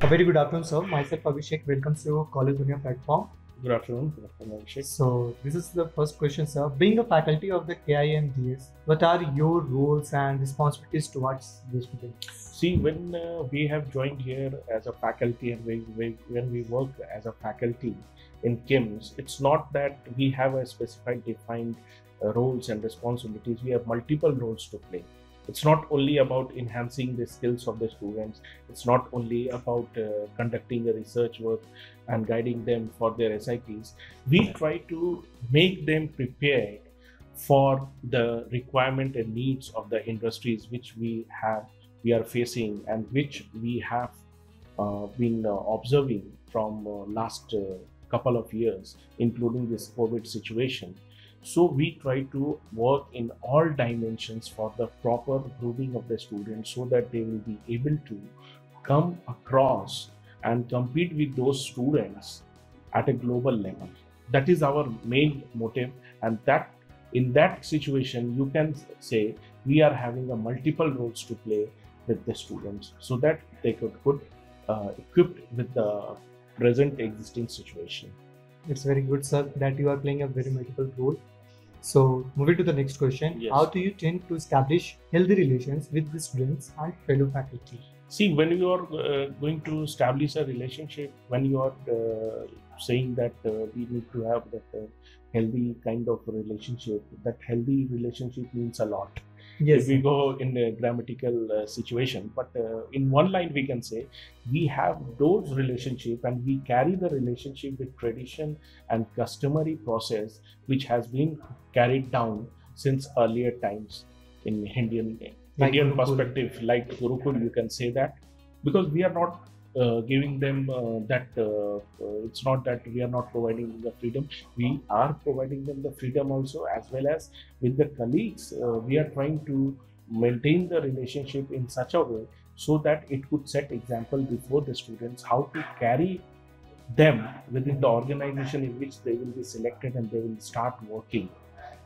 A very good afternoon, sir. Myself, Abhishek, welcomes you College Dunia platform. Good afternoon. Good afternoon, Abhishek. So, this is the first question, sir. Being a faculty of the KIMDS, what are your roles and responsibilities towards the students? See, when we have joined here as a faculty and when we work as a faculty in KIMS, it's not that we have a specified defined roles and responsibilities. We have multiple roles to play. It's not only about enhancing the skills of the students. It's not only about conducting a research work and guiding them for their SIPs. We try to make them prepared for the requirement and needs of the industries which we are facing and which we have been observing from last couple of years, including this COVID situation. So we try to work in all dimensions for the proper grooming of the students so that they will be able to come across and compete with those students at a global level. That is our main motive, and that in that situation you can say we are having a multiple roles to play with the students so that they could equipped with the present existing situation. It's very good, sir, that you are playing a very multiple role. So, moving to the next question, Yes. how do you tend to establish healthy relations with the students and fellow faculty? See, when you are going to establish a relationship, when you are saying that we need to have that healthy kind of relationship, that healthy relationship means a lot. Yes, If we go in a grammatical situation, but in one line we can say we have those relationship and we carry the relationship with tradition and customary process which has been carried down since earlier times in Indian Gurukul. perspective, like Gurukul, you can say that, because we are not giving them it's not that we are not providing them the freedom. We are providing them the freedom also, as well as with the colleagues. We are trying to maintain the relationship in such a way so that it could set example before the students how to carry them within the organization in which they will be selected and they will start working.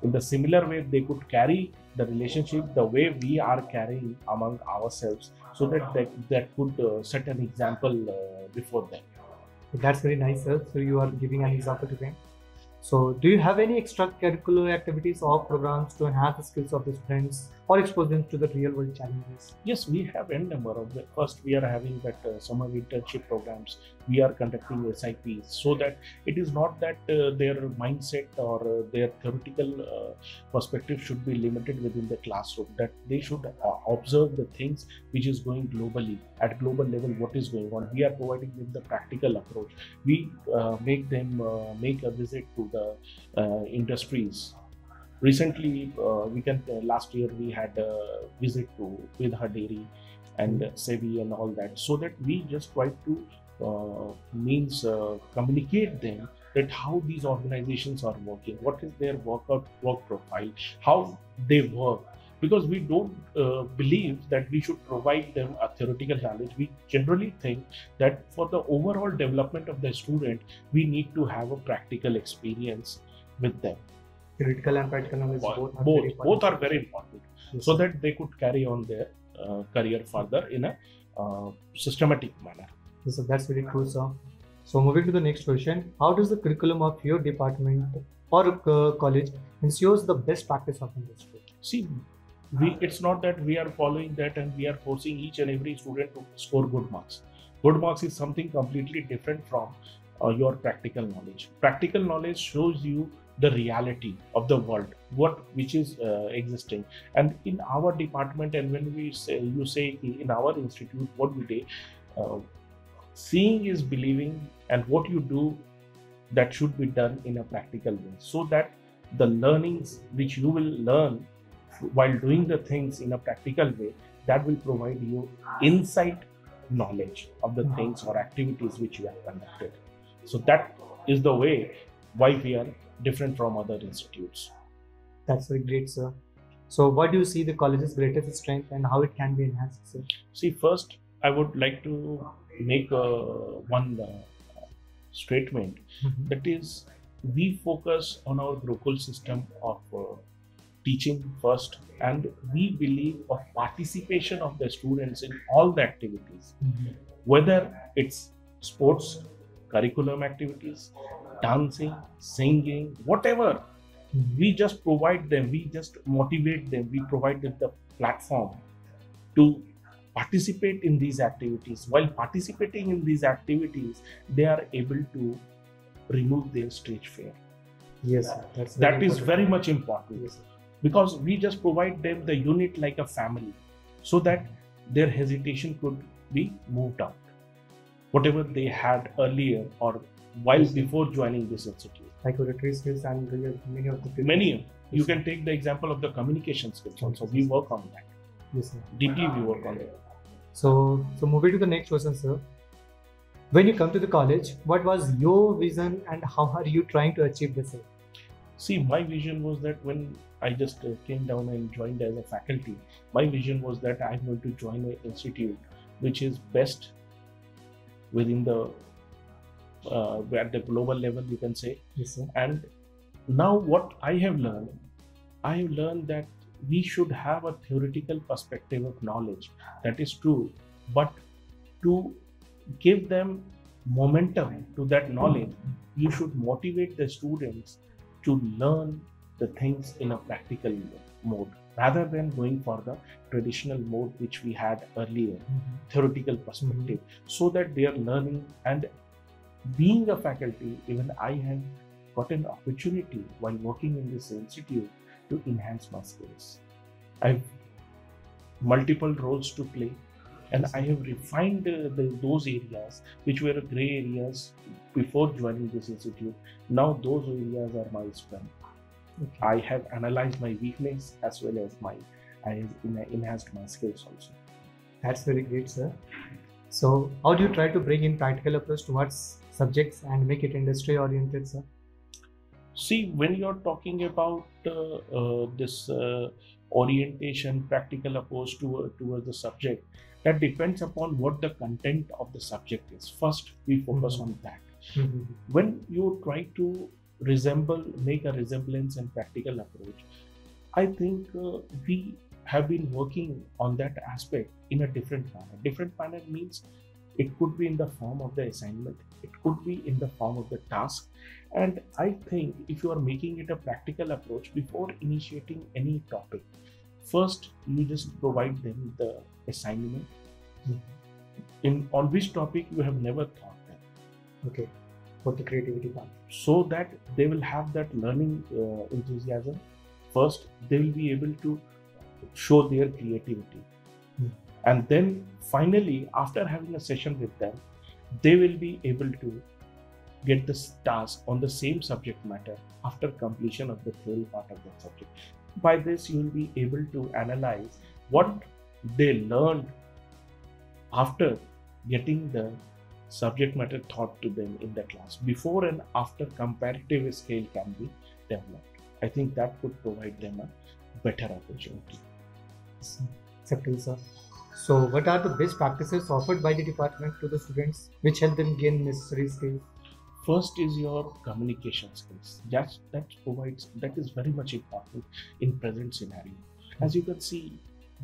In the similar way, they could carry the relationship the way we are carrying among ourselves, so that that could set an example before them. That's very nice, sir. So, you are giving an example to them. So, do you have any extracurricular activities or programs to enhance the skills of the students or expose them to the real world challenges? Yes, we have n number of them. First, we are having that summer internship programs. We are conducting SIPs so that it is not that their mindset or their theoretical perspective should be limited within the classroom. That they should observe the things which is going globally at global level. What is going on? We are providing them the practical approach. We make them make a visit to the industries. Recently, last year we had a visit to Vidha Dairy and Sebi and all that, so that we just try to communicate them that how these organizations are working, what is their work profile, how they work. Because we don't believe that we should provide them a theoretical knowledge. We generally think that for the overall development of the student, we need to have a practical experience with them. Theoretical and practical knowledge Both are very important, Yes, so sir. that they could carry on their career further in a systematic manner. Yes, sir, that's very true, sir. So, moving to the next question, how does the curriculum of your department or college ensures the best practice of industry? See, it's not that we are following that and we are forcing each and every student to score good marks. Good marks is something completely different from your practical knowledge. Practical knowledge shows you the reality of the world, which is existing. And in our department, and when you say in our institute, what we do, seeing is believing, and what you do, that should be done in a practical way, so that the learnings which you will learn while doing the things in a practical way, that will provide you insight knowledge of the things or activities which you have conducted. So that is the way why we are different from other institutes. That's very great, sir. So, what do you see the college's greatest strength and how it can be enhanced, sir? See, first, I would like to make one statement. That is, we focus on our Gurukul system of teaching first, and we believe of participation of the students in all the activities, whether It's sports, curriculum activities, dancing, singing, whatever. We just provide them, we just motivate them, we provide them the platform to participate in these activities. While participating in these activities, they are able to remove their stage fear. Yes, sir. That is very much important. Yes, sir. Because we just provide them the unit like a family, so that their hesitation could be moved out, whatever they had earlier or while Yes, sir. before joining this institute. Like oratory skills and many of the people. Many, you Yes, can take the example of the communication skills also. We work on that. Yes, sir. Deeply we work on it. So moving to the next question, sir. When you come to the college, what was your vision and how are you trying to achieve this? Sir? See, my vision was that when I just came down and joined as a faculty, my vision was that I'm going to join an institute which is best within the at the global level, you can say. Yes, sir. And now what I have learned that we should have a theoretical perspective of knowledge. That is true, but to give them momentum to that knowledge, you should motivate the students to learn the things in a practical mode rather than going for the traditional mode which we had earlier, theoretical perspective, so that they are learning. And being a faculty, even I have got an opportunity while working in this institute to enhance my skills. I have multiple roles to play, and I have refined those areas which were gray areas before joining this institute. Now those areas are my strength. Okay. I have analyzed my weakness as well as I have enhanced my skills also. That's very great, sir. So how do you try to bring in practical approach towards subjects and make it industry oriented, sir? See, when you're talking about this orientation, practical approach towards the subject, that depends upon what the content of the subject is. First, we focus on that. When you try to make a resemblance and practical approach, I think we have been working on that aspect in a different manner. Different manner means it could be in the form of the assignment, it could be in the form of the task. And I think if you are making it a practical approach before initiating any topic, first you just provide them the assignment on which topic you have never thought them. Okay, for the creativity part. So that they will have that learning enthusiasm. First, they will be able to show their creativity. And then finally, after having a session with them, they will be able to get this task on the same subject matter after completion of the theory part of that subject. By this, you will be able to analyze what they learned after getting the subject matter taught to them in the class. Before and after comparative scale can be developed. I think that could provide them a better opportunity. Acceptable, sir. So what are the best practices offered by the department to the students which help them gain necessary skills? First is your communication skills. That is very much important in present scenario. As you can see,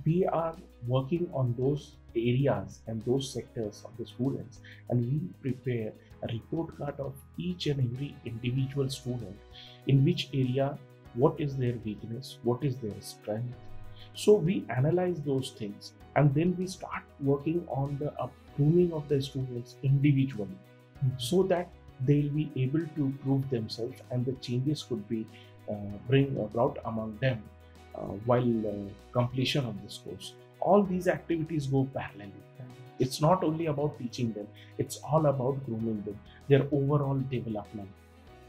we are working on those areas and those sectors of the students, and we prepare a report card of each and every individual student, in which area, what is their weakness, what is their strength. So we analyze those things, and then we start working on the grooming of the students individually, so that they will be able to prove themselves and the changes could be brought among them while completion of this course. All these activities go parallelly. It's not only about teaching them, it's all about grooming them, their overall development,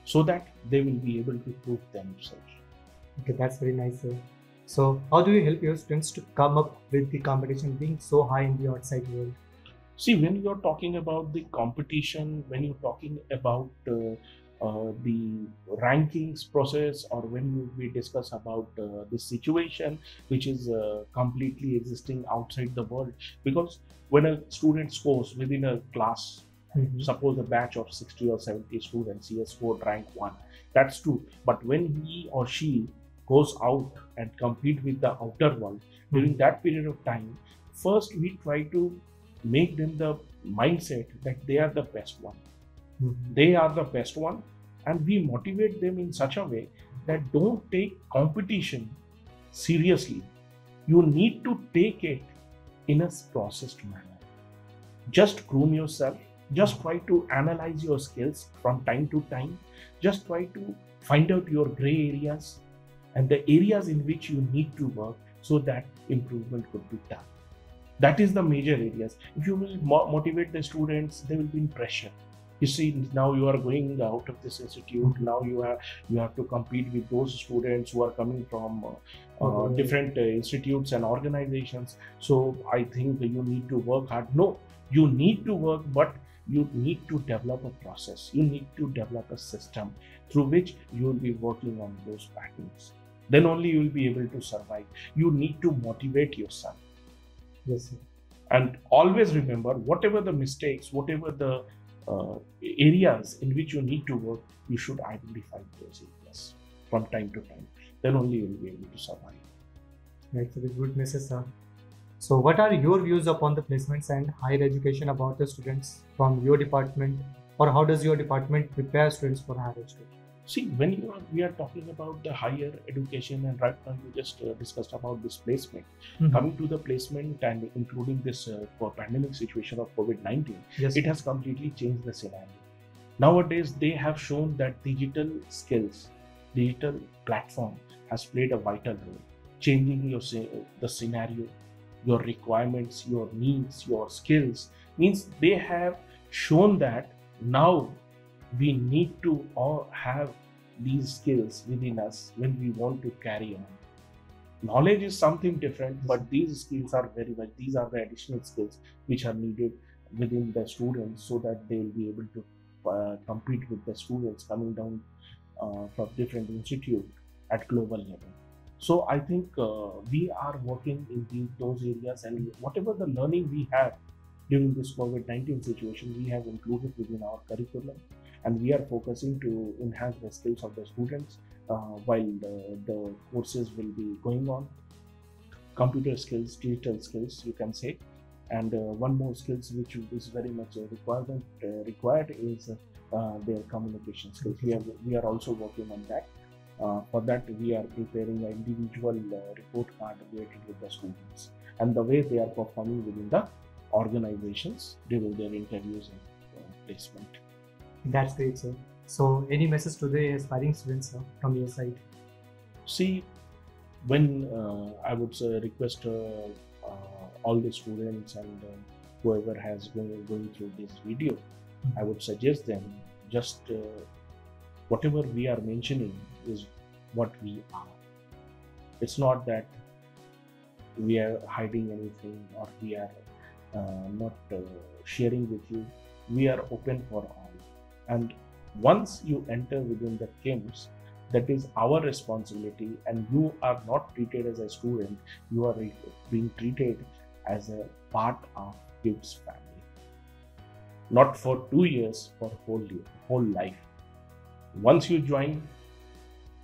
so that they will be able to prove themselves. Okay, that's very nice, sir. So how do you help your students to come up with the competition being so high in the outside world? See, when you're talking about the competition, when you're talking about the rankings process, or when we discuss about the situation which is completely existing outside the world, because when a student scores within a class, suppose a batch of 60 or 70 students, he has scored rank 1, that's true. But when he or she goes out and compete with the outer world, during that period of time, first we try to make them the mindset that they are the best one. Mhm. They are the best one, and we motivate them in such a way that don't take competition seriously. You need to take it in a processed manner. Just groom yourself. Just try to analyze your skills from time to time. Just try to find out your gray areas and the areas in which you need to work so that improvement could be done. That is the major areas. If you will motivate the students, they will be in pressure. You see, now you are going out of this institute. Now you have to compete with those students who are coming from different institutes and organizations. So I think that you need to work hard. No, you need to work, but you need to develop a process. You need to develop a system through which you will be working on those patterns. Then only you will be able to survive. You need to motivate yourself. Yes, sir. And always remember, whatever the mistakes, whatever the areas in which you need to work, you should identify those areas from time to time. Then only you will be able to survive. That's a very good message, sir. So, what are your views upon the placements and higher education about the students from your department, or how does your department prepare students for higher education? See, when we are talking about the higher education, and right now you just discussed about this placement. Coming to the placement and including this pandemic situation of COVID-19, Yes. it has completely changed the scenario. Nowadays, they have shown that digital skills, digital platform has played a vital role, changing the scenario, your requirements, your needs, your skills. Means they have shown that now we need to all have these skills within us when we want to carry on. Knowledge is something different, but these skills are very much, these are the additional skills which are needed within the students so that they will be able to compete with the students coming down from different institutes at global level. So I think we are working in those areas, and whatever the learning we have during this COVID-19 situation, we have included within our curriculum, and we are focusing to enhance the skills of the students while the courses will be going on. Computer skills, digital skills, you can say, and one more skills which is very much required is their communication skills. We are also working on that. For that, we are preparing an individual report card related with the students and the way they are performing within the organizations during their interviews and placement. That's great, sir. So, any message to the aspiring students, sir, from your side? See, when I would request all the students and whoever has going through this video, I would suggest them just whatever we are mentioning is what we are. It's not that we are hiding anything or we are not sharing with you. We are open for all. And once you enter within the KIMS, that is our responsibility, and you are not treated as a student, you are being treated as a part of KIMS family. Not for 2 years, for whole life. Once you join,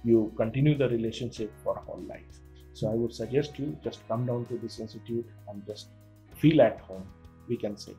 you continue the relationship for whole life. So I would suggest you just come down to this institute and just feel at home, we can say.